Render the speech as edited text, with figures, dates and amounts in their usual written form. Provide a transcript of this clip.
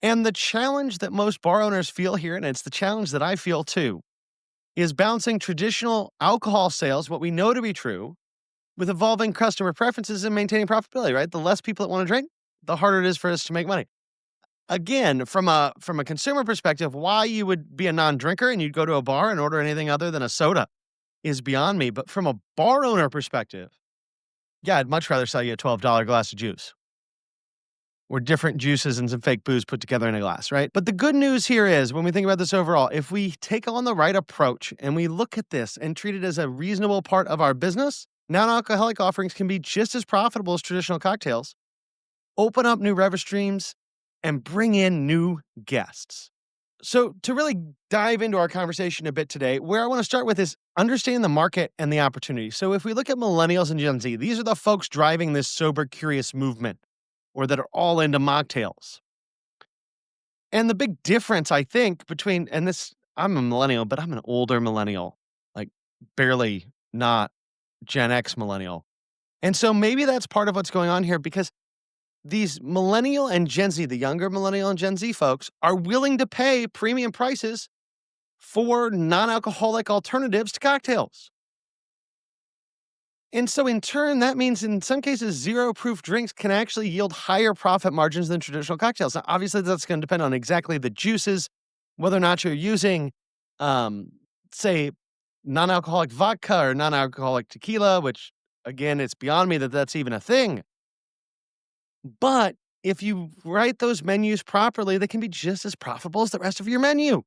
And the challenge that most bar owners feel here, and it's the challenge that I feel too, is balancing traditional alcohol sales, what we know to be true, with evolving customer preferences and maintaining profitability, right? The less people that want to drink, the harder it is for us to make money. Again, from a consumer perspective, why you would be a non-drinker and you'd go to a bar and order anything other than a soda is beyond me. But from a bar owner perspective, yeah, I'd much rather sell you a $12 glass of juice or different juices and some fake booze put together in a glass, right? But the good news here is when we think about this overall, if we take on the right approach and we look at this and treat it as a reasonable part of our business, non-alcoholic offerings can be just as profitable as traditional cocktails, open up new revenue streams, and bring in new guests. So, to really dive into our conversation a bit today, where I want to start with is understanding the market and the opportunity. So, if we look at millennials and Gen Z, these are the folks driving this sober, curious movement or that are all into mocktails. And the big difference, I think, between, and this, I'm a millennial, but I'm an older millennial, like barely not Gen X millennial. And so maybe that's part of what's going on here because these millennial and Gen Z, the younger millennial and Gen Z folks, are willing to pay premium prices for non alcoholic alternatives to cocktails. And so, in turn, that means in some cases, zero proof drinks can actually yield higher profit margins than traditional cocktails. Now, obviously, that's going to depend on exactly the juices, whether or not you're using, um, say, non alcoholic vodka or non alcoholic tequila, which, again, it's beyond me that that's even a thing. But if you write those menus properly, they can be just as profitable as the rest of your menu.